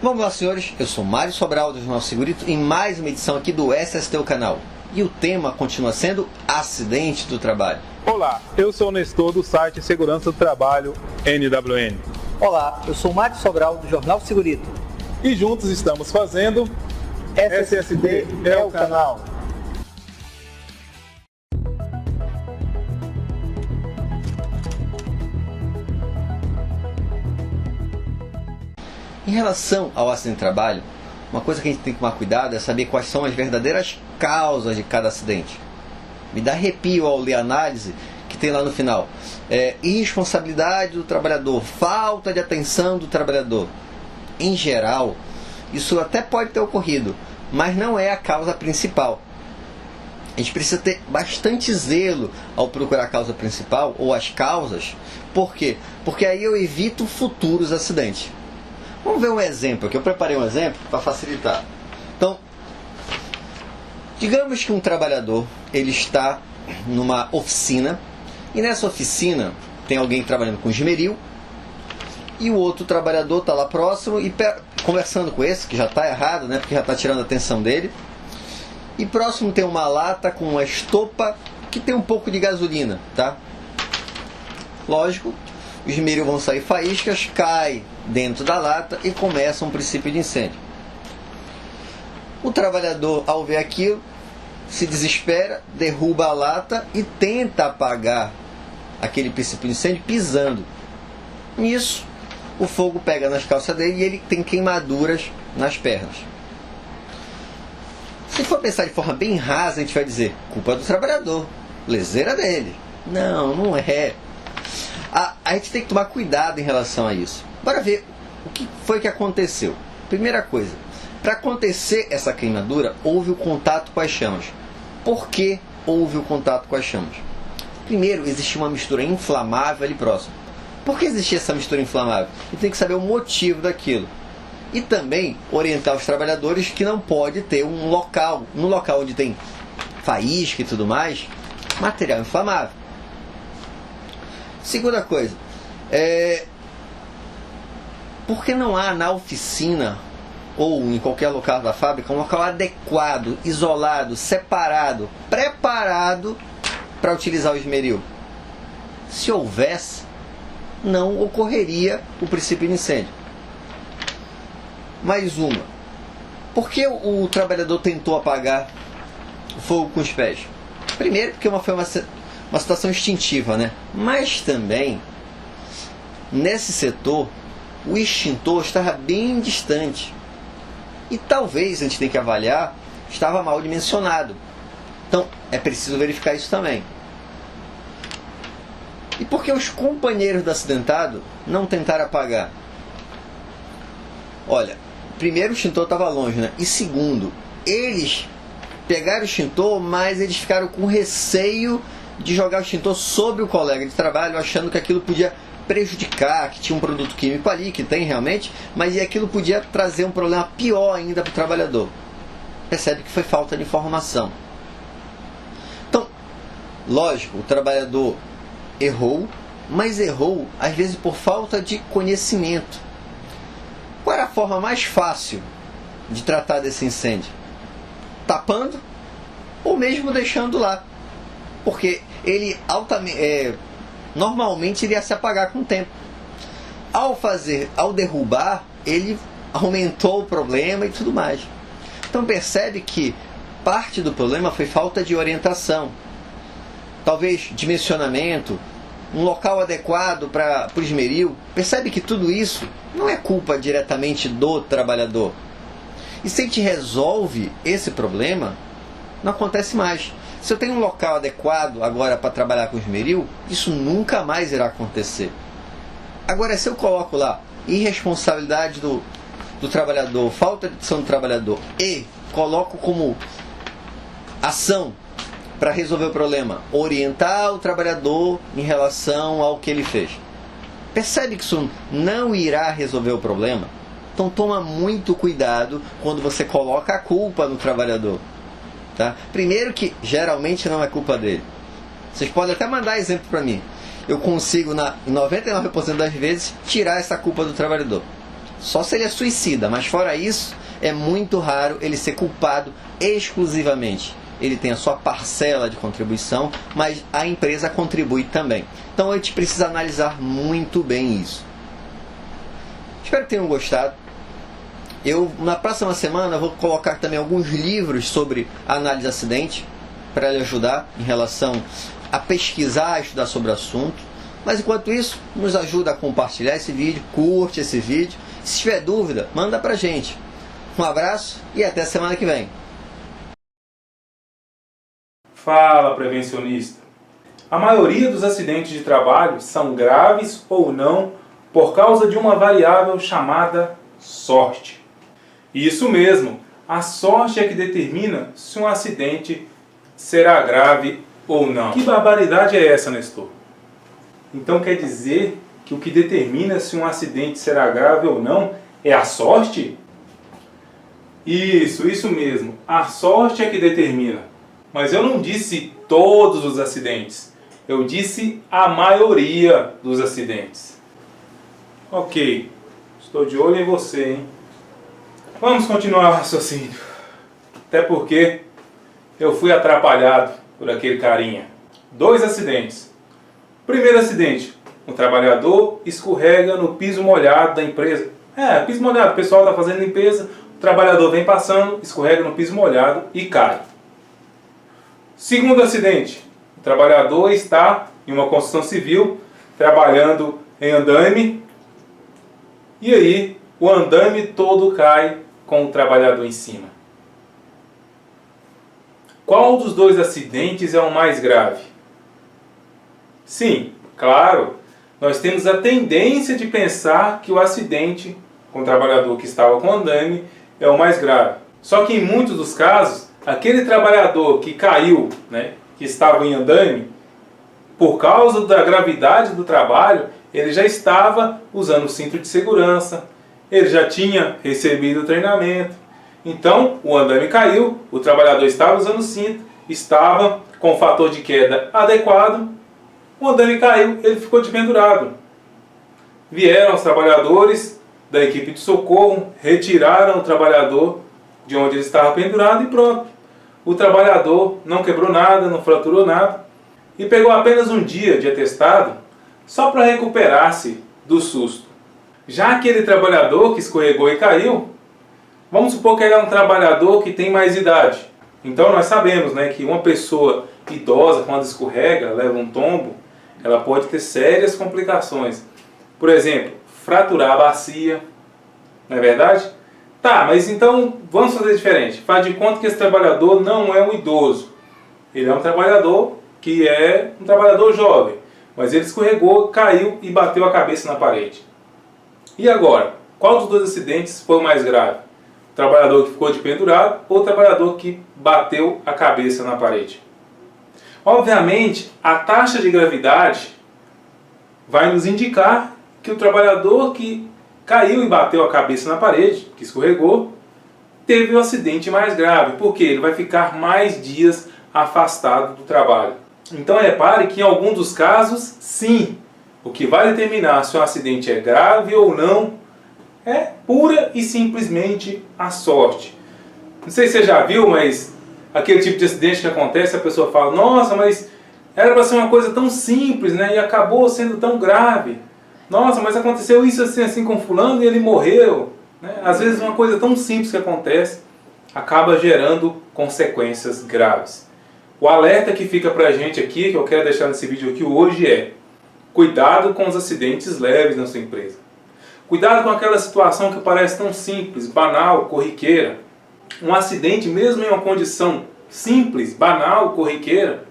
Vamos lá, senhores, eu sou Mário Sobral do Jornal Segurito em mais uma edição aqui do SST, o canal. E o tema continua sendo acidente do trabalho. Olá, eu sou o Nestor do site Segurança do Trabalho NWN. Olá, eu sou Mário Sobral do Jornal Segurito. E juntos estamos fazendo SST é o canal. Em relação ao acidente de trabalho, uma coisa que a gente tem que tomar cuidado é saber quais são as verdadeiras causas de cada acidente. Me dá arrepio ao ler a análise que tem lá no final. Irresponsabilidade do trabalhador, falta de atenção do trabalhador. Em geral, isso até pode ter ocorrido, mas não é a causa principal. A gente precisa ter bastante zelo ao procurar a causa principal, ou as causas. Por quê? Porque aí eu evito futuros acidentes. Vamos ver um exemplo aqui. Eu preparei um exemplo para facilitar. Então, digamos que um trabalhador ele está numa oficina e nessa oficina tem alguém trabalhando com esmeril e o outro trabalhador está lá próximo e conversando com esse, que já está errado, né, porque já está tirando a atenção dele. E próximo tem uma lata com uma estopa que tem um pouco de gasolina, tá? Lógico, os esmeril vão sair faíscas, cai dentro da lata e começa um princípio de incêndio. O trabalhador, ao ver aquilo, se desespera, derruba a lata e tenta apagar aquele princípio de incêndio pisando. Nisso, o fogo pega nas calças dele e ele tem queimaduras nas pernas. Se for pensar de forma bem rasa, a gente vai dizer, culpa do trabalhador, leseira dele. Não, não é. A gente tem que tomar cuidado em relação a isso. Bora ver o que foi que aconteceu. Primeira coisa, para acontecer essa queimadura, houve o contato com as chamas. Por que houve o contato com as chamas? Primeiro, existia uma mistura inflamável ali próximo. Por que existia essa mistura inflamável? E tem que saber o motivo daquilo. E também orientar os trabalhadores que não pode ter um local onde tem faísca e tudo mais, material inflamável. Segunda coisa, por que não há na oficina ou em qualquer local da fábrica um local adequado, isolado, separado, preparado para utilizar o esmeril? Se houvesse, não ocorreria o princípio de incêndio. Mais uma, por que o trabalhador tentou apagar o fogo com os pés? Primeiro, porque foi uma situação instintiva, né? Mas também, nesse setor, o extintor estava bem distante. E talvez, a gente tenha que avaliar, estava mal dimensionado. Então, é preciso verificar isso também. E por que os companheiros do acidentado não tentaram apagar? Olha, primeiro o extintor estava longe, né? E segundo, eles pegaram o extintor, mas eles ficaram com receio de jogar o extintor sobre o colega de trabalho, achando que aquilo podia prejudicar, que tinha um produto químico ali, que tem realmente, mas aquilo podia trazer um problema pior ainda para o trabalhador. Percebe que foi falta de informação. Então, lógico, o trabalhador errou, mas errou às vezes por falta de conhecimento. Qual era a forma mais fácil de tratar desse incêndio? Tapando ou mesmo deixando lá? Porque ele normalmente iria se apagar com o tempo. Ao derrubar, ele aumentou o problema e tudo mais. Então percebe que parte do problema foi falta de orientação. Talvez dimensionamento, um local adequado para o esmeril. Percebe que tudo isso não é culpa diretamente do trabalhador. E se a gente resolve esse problema, não acontece mais. Se eu tenho um local adequado agora para trabalhar com esmeril, isso nunca mais irá acontecer. Agora, se eu coloco lá irresponsabilidade do trabalhador, falta de atenção do trabalhador e coloco como ação para resolver o problema, orientar o trabalhador em relação ao que ele fez, percebe que isso não irá resolver o problema? Então toma muito cuidado quando você coloca a culpa no trabalhador. Tá? Primeiro que geralmente não é culpa dele. Vocês podem até mandar exemplo para mim. Eu consigo, em 99% das vezes, tirar essa culpa do trabalhador. Só se ele é suicida, mas fora isso, é muito raro ele ser culpado exclusivamente. Ele tem a sua parcela de contribuição, mas a empresa contribui também. Então a gente precisa analisar muito bem isso. Espero que tenham gostado. Na próxima semana, vou colocar também alguns livros sobre análise de acidente, para lhe ajudar em relação a pesquisar, estudar sobre o assunto. Mas enquanto isso, nos ajuda a compartilhar esse vídeo, curte esse vídeo. Se tiver dúvida, manda pra gente. Um abraço e até semana que vem. Fala, prevencionista! A maioria dos acidentes de trabalho são graves ou não por causa de uma variável chamada sorte. Isso mesmo, a sorte é que determina se um acidente será grave ou não. Que barbaridade é essa, Nestor? Então quer dizer que o que determina se um acidente será grave ou não é a sorte? Isso mesmo, a sorte é que determina. Mas eu não disse todos os acidentes, eu disse a maioria dos acidentes. Ok, estou de olho em você, hein? Vamos continuar o raciocínio. Até porque eu fui atrapalhado por aquele carinha. 2 acidentes. Primeiro acidente, um trabalhador escorrega no piso molhado da empresa. Piso molhado, o pessoal está fazendo limpeza, o trabalhador vem passando, escorrega no piso molhado e cai. Segundo acidente, o trabalhador está em uma construção civil, trabalhando em andaime, e aí o andaime todo cai com o trabalhador em cima. Qual dos 2 acidentes é o mais grave? Sim, claro, nós temos a tendência de pensar que o acidente com o trabalhador que estava com andaime é o mais grave. Só que em muitos dos casos, aquele trabalhador que caiu, que estava em andaime, por causa da gravidade do trabalho, ele já estava usando o cinto de segurança, ele já tinha recebido o treinamento. Então, o andaime caiu, o trabalhador estava usando o cinto, estava com o fator de queda adequado, o andaime caiu, ele ficou despendurado. Vieram os trabalhadores da equipe de socorro, retiraram o trabalhador de onde ele estava pendurado e pronto. O trabalhador não quebrou nada, não fraturou nada e pegou apenas um dia de atestado só para recuperar-se do susto. Já aquele trabalhador que escorregou e caiu, vamos supor que ele é um trabalhador que tem mais idade. Então nós sabemos que uma pessoa idosa, quando escorrega, leva um tombo, ela pode ter sérias complicações. Por exemplo, fraturar a bacia, não é verdade? Tá, mas então vamos fazer diferente. Faz de conta que esse trabalhador não é um idoso. Ele é um trabalhador que é um trabalhador jovem. Mas ele escorregou, caiu e bateu a cabeça na parede. E agora? Qual dos 2 acidentes foi o mais grave? O trabalhador que ficou pendurado ou o trabalhador que bateu a cabeça na parede? Obviamente, a taxa de gravidade vai nos indicar que o trabalhador que caiu e bateu a cabeça na parede, que escorregou, teve o acidente mais grave, porque ele vai ficar mais dias afastado do trabalho. Então repare que em algum dos casos, sim, o que vai determinar se o acidente é grave ou não é pura e simplesmente a sorte. Não sei se você já viu, mas aquele tipo de acidente que acontece, a pessoa fala, nossa, mas era para ser uma coisa tão simples, e acabou sendo tão grave. Nossa, mas aconteceu isso assim com fulano e ele morreu. Às vezes uma coisa tão simples que acontece acaba gerando consequências graves. O alerta que fica pra gente aqui, que eu quero deixar nesse vídeo aqui hoje é: cuidado com os acidentes leves na sua empresa. Cuidado com aquela situação que parece tão simples, banal, corriqueira. Um acidente, mesmo em uma condição simples, banal, corriqueira,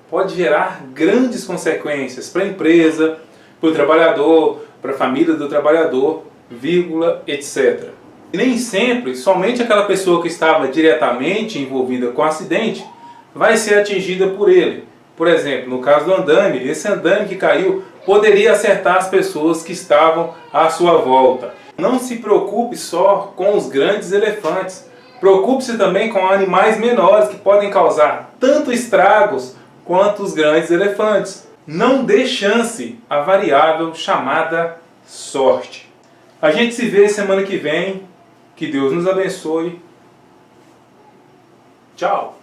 pode gerar grandes consequências para a empresa, para o trabalhador, para a família do trabalhador, vírgula, etc. E nem sempre, somente aquela pessoa que estava diretamente envolvida com o acidente vai ser atingida por ele. Por exemplo, no caso do andaime, esse andaime que caiu poderia acertar as pessoas que estavam à sua volta. Não se preocupe só com os grandes elefantes. Preocupe-se também com animais menores que podem causar tanto estragos quanto os grandes elefantes. Não dê chance à variável chamada sorte. A gente se vê semana que vem. Que Deus nos abençoe. Tchau!